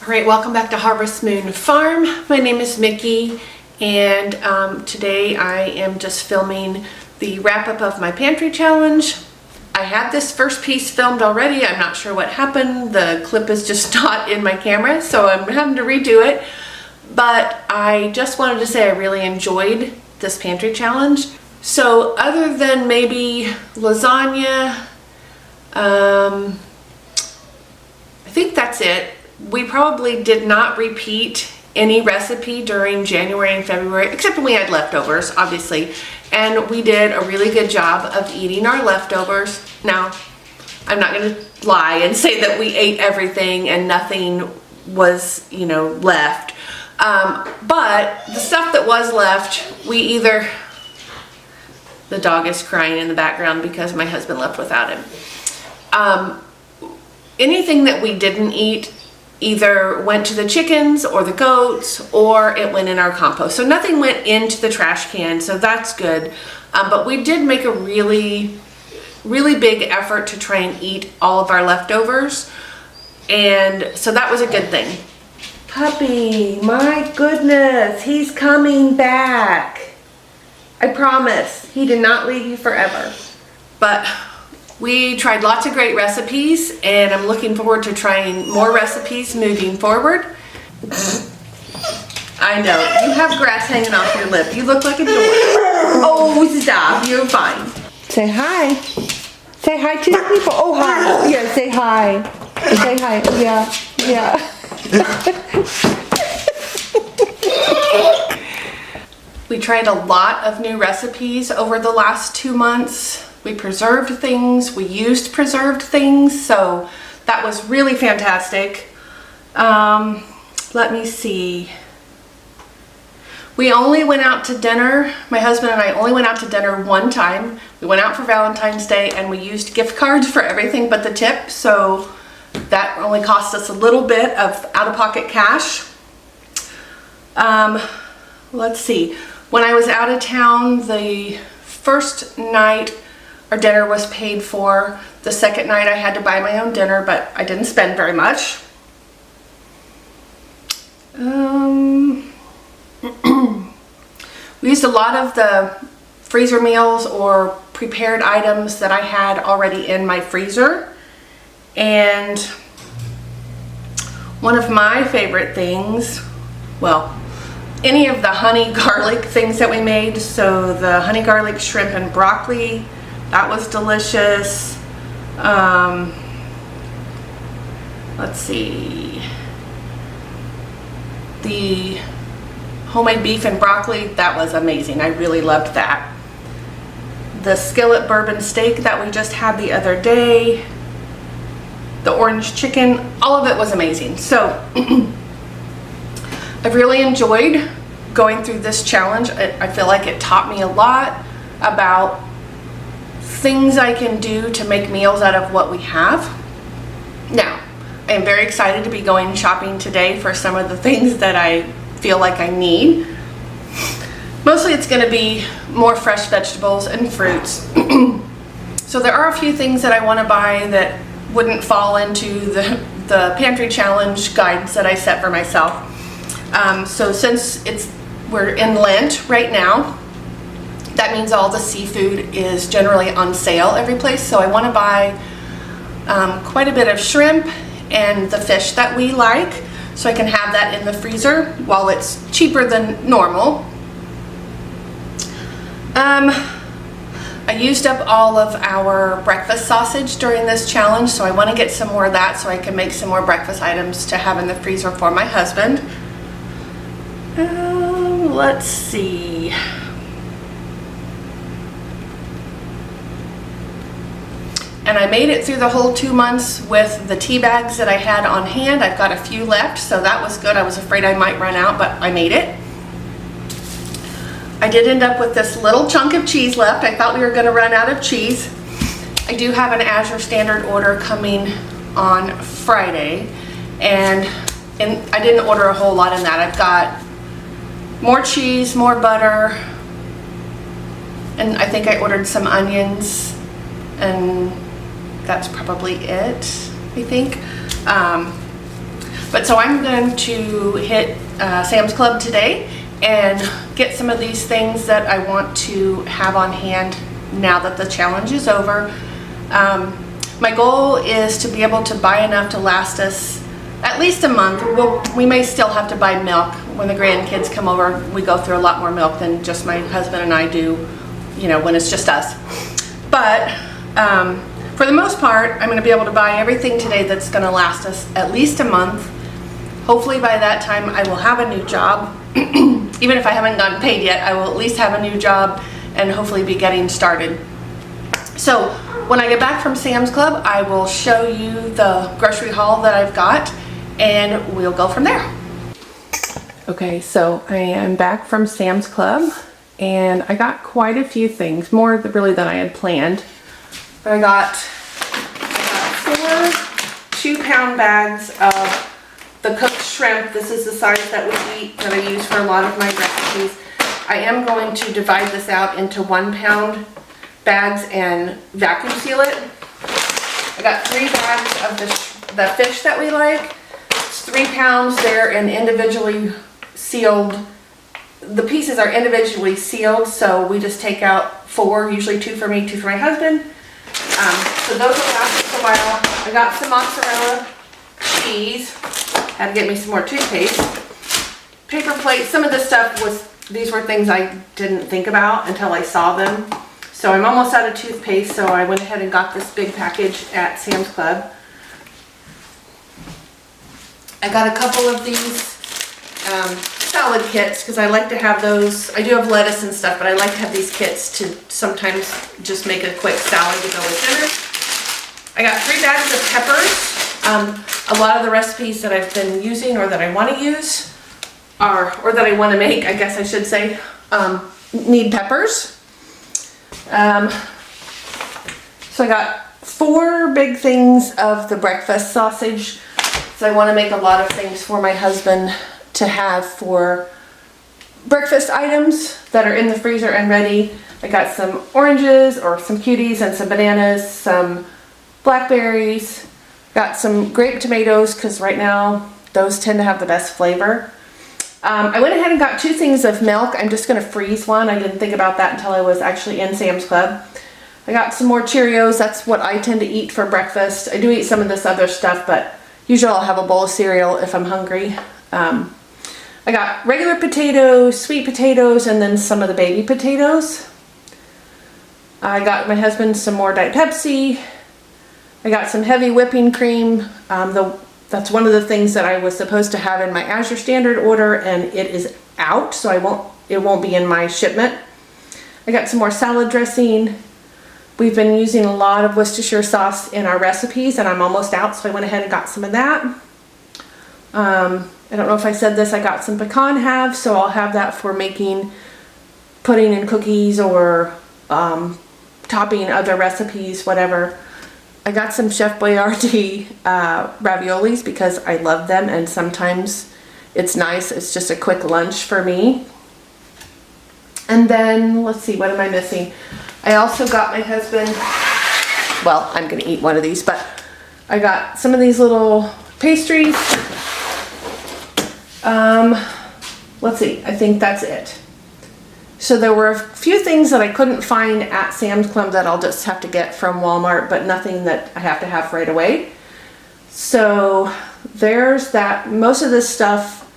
Alright, welcome back to Harvest Moon Farm. My name is Mickey, and today I am just filming the wrap-up of my pantry challenge. I had this first piece filmed already. I'm not sure what happened. The clip is just not in my camera, so I'm having to redo it. But I just wanted to say I really enjoyed this pantry challenge. So other than maybe lasagna, I think that's it. We probably did not repeat any recipe during January and February, except when we had leftovers, obviously. And we did a really good job of eating our leftovers. Now, I'm not going to lie and say that we ate everything and nothing was, left. But the stuff that was left, we either... The dog is crying in the background because my husband left without him. Anything that we didn't eat either went to the chickens or the goats, or it went in our compost. So nothing went into the trash can, so that's good. But we did make a really big effort to try and eat all of our leftovers. And so that was a good thing. Puppy, my goodness, he's coming back. I promise, he did not leave you forever. But we tried lots of great recipes, and I'm looking forward to trying more recipes moving forward. I know, you have grass hanging off your lip. You look like a dork. Oh, stop, you're fine. Say hi. Say hi to the people. Oh, hi. Yeah, say hi. Say hi. Yeah. We tried a lot of new recipes over the last 2 months. We preserved things, we used preserved things, so that was really fantastic. Let me see. We only went out to dinner, my husband and I only went out to dinner one time. We went out for Valentine's Day and we used gift cards for everything but the tip, so that only cost us a little bit of out-of-pocket cash. Let's see. When I was out of town, the first night our dinner was paid for. The second night I had to buy my own dinner, but I didn't spend very much. We used a lot of the freezer meals or prepared items that I had already in my freezer. And one of my favorite things, well, any of the honey garlic things that we made. So the honey garlic shrimp and broccoli, that was delicious. Let's see. The homemade beef and broccoli, that was amazing. I really loved that. The skillet bourbon steak that we just had the other day. The orange chicken, all of it was amazing. So I've really enjoyed going through this challenge. I feel like it taught me a lot about things I can do to make meals out of what we have. Now, I am very excited to be going shopping today for some of the things that I feel like I need. Mostly it's going to be more fresh vegetables and fruits. So there are a few things that I want to buy that wouldn't fall into the pantry challenge guidance that I set for myself. So since we're in Lent right now, that means all the seafood is generally on sale every place. So I want to buy quite a bit of shrimp and the fish that we like, so I can have that in the freezer while it's cheaper than normal. I used up all of our breakfast sausage during this challenge, so I want to get some more of that so I can make some more breakfast items to have in the freezer for my husband. Let's see. And I made it through the whole 2 months with the tea bags that I had on hand. I've got a few left, so that was good. I was afraid I might run out, but I made it. I did end up with this little chunk of cheese left. I thought we were going to run out of cheese. I do have an Azure Standard order coming on Friday, and I didn't order a whole lot in that. I've got more cheese, more butter, and I think I ordered some onions, and that's probably it, I think. But so I'm going to hit Sam's Club today and get some of these things that I want to have on hand now that the challenge is over. My goal is to be able to buy enough to last us at least a month. We may still have to buy milk. When the grandkids come over, we go through a lot more milk than just my husband and I do, you know, when it's just us. But for the most part, I'm going to be able to buy everything today that's going to last us at least a month. Hopefully by that time I will have a new job. Even if I haven't gotten paid yet, I will at least have a new job and hopefully be getting started. So when I get back from Sam's Club, I will show you the grocery haul that I've got and we'll go from there. Okay, so I am back from Sam's Club and I got quite a few things, more really than I had planned. But I got 4 2-pound bags of the cooked shrimp. This is the size that we eat, that I use for a lot of my recipes. I am going to divide this out into 1-pound bags and vacuum seal it. I got 3 bags of the fish that we like. It's 3 pounds. They're in individually sealed. The pieces are individually sealed, so we just take out 4, usually 2 for me, 2 for my husband. So those will last us a while. I got some mozzarella cheese. Had to get me some more toothpaste. Paper plates. Some of this stuff these were things I didn't think about until I saw them. So I'm almost out of toothpaste, so I went ahead and got this big package at Sam's Club. I got a couple of these salad kits because I like to have those. I do have lettuce and stuff, but I like to have these kits to sometimes just make a quick salad to go with dinner. I got 3 bags of peppers. A lot of the recipes that I've been using or that I want to use or that I want to make, I guess I should say, need peppers. So I got 4 big things of the breakfast sausage. So I want to make a lot of things for my husband to have for breakfast items that are in the freezer and ready. I got some oranges or some cuties and some bananas, some blackberries, got some grape tomatoes because right now those tend to have the best flavor. I went ahead and got 2 things of milk. I'm just going to freeze one. I didn't think about that until I was actually in Sam's Club. I got some more Cheerios. That's what I tend to eat for breakfast. I do eat some of this other stuff, but usually I'll have a bowl of cereal if I'm hungry. I got regular potatoes, sweet potatoes, and then some of the baby potatoes. I got my husband some more Diet Pepsi. I got some heavy whipping cream. That's one of the things that I was supposed to have in my Azure Standard order, and it is out, so it won't be in my shipment. I got some more salad dressing. We've been using a lot of Worcestershire sauce in our recipes, and I'm almost out, so I went ahead and got some of that. I don't know if I said this, I got some pecan halves, so I'll have that for making pudding and cookies or topping other recipes, whatever. I got some Chef Boyardee raviolis because I love them, and sometimes it's nice. It's just a quick lunch for me. And then, let's see, what am I missing? I also got my husband, well, I'm going to eat one of these, but I got some of these little pastries. Let's see, I think that's it. So there were a few things that I couldn't find at Sam's Club that I'll just have to get from Walmart, but nothing that I have to have right away. So there's that. Most of this stuff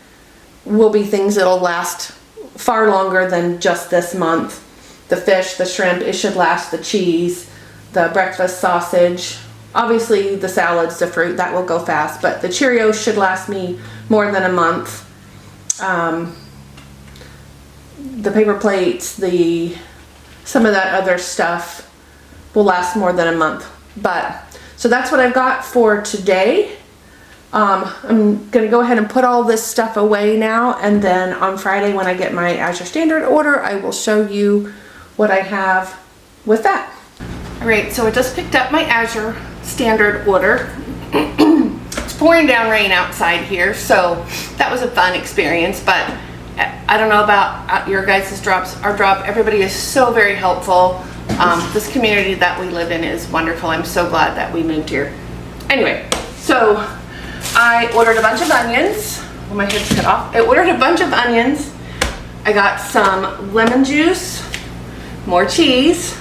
will be things that'll last far longer than just this month. The fish, the shrimp, it should last. The cheese, the breakfast sausage, obviously the salads, the fruit, that will go fast, but the Cheerios should last me more than a month. The paper plates, some of that other stuff will last more than a month. But so that's what I've got for today. I'm gonna go ahead and put all this stuff away now, and then on Friday when I get my Azure Standard order, I will show you what I have with that. All right, so I just picked up my Azure Standard order. It's pouring down rain outside here, so that was a fun experience, but I don't know about your guys' drops. Our drop, everybody is so very helpful. This community that we live in is wonderful. I'm so glad that we moved here. Anyway, so I ordered a bunch of onions. Oh, my head's cut off. I ordered a bunch of onions. I got some lemon juice, more cheese,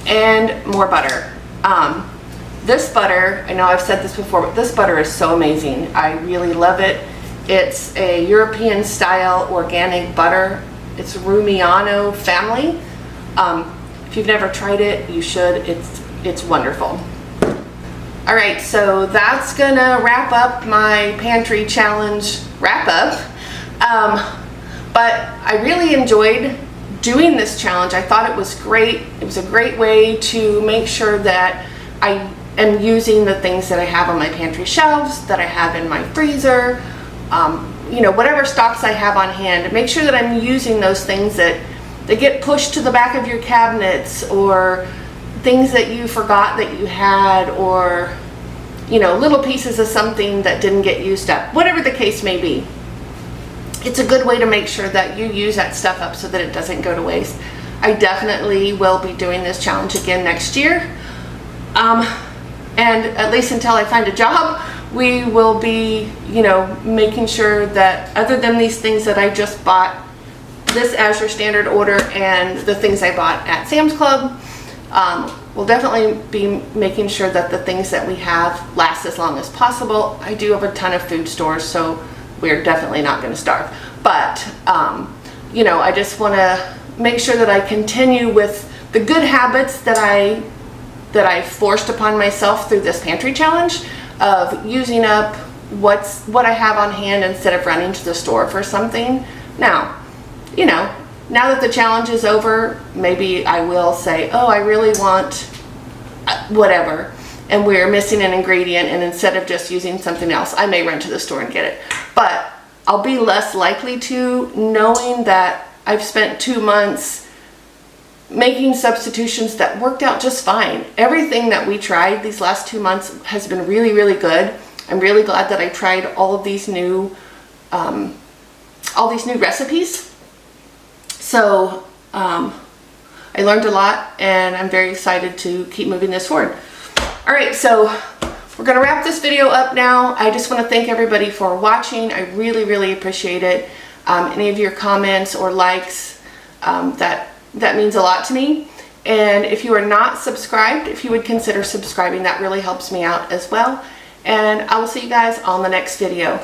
and more butter. This butter, I know I've said this before, but this butter is so amazing. I really love it. It's a European style organic butter. It's Rumiano family. If you've never tried it, you should. It's wonderful. All right, so that's gonna wrap up my pantry challenge wrap up. But I really enjoyed doing this challenge. I thought it was great. It was a great way to make sure that I am using the things that I have on my pantry shelves, that I have in my freezer, you know, whatever stocks I have on hand, make sure that I'm using those things that get pushed to the back of your cabinets, or things that you forgot that you had, or, you know, little pieces of something that didn't get used up, whatever the case may be. It's a good way to make sure that you use that stuff up so that it doesn't go to waste. I definitely will be doing this challenge again next year. And at least until I find a job, we will be, you know, making sure that other than these things that I just bought, this Azure Standard order and the things I bought at Sam's Club, we'll definitely be making sure that the things that we have last as long as possible. I do have a ton of food stores, so we're definitely not going to starve. But, you know, I just want to make sure that I continue with the good habits that I forced upon myself through this pantry challenge, of using up what I have on hand instead of running to the store for something. Now, you know, now that the challenge is over, maybe I will say, oh, I really want whatever, and we're missing an ingredient, and instead of just using something else, I may run to the store and get it. But I'll be less likely to, knowing that I've spent 2 months making substitutions that worked out just fine. Everything that we tried these last 2 months has been really, really good. I'm really glad that I tried all of these new recipes. So I learned a lot, and I'm very excited to keep moving this forward. All right, so we're gonna wrap this video up now. I just wanna thank everybody for watching. I really, really appreciate it. Any of your comments or likes, that means a lot to me. And if you are not subscribed, if you would consider subscribing, that really helps me out as well. And I will see you guys on the next video.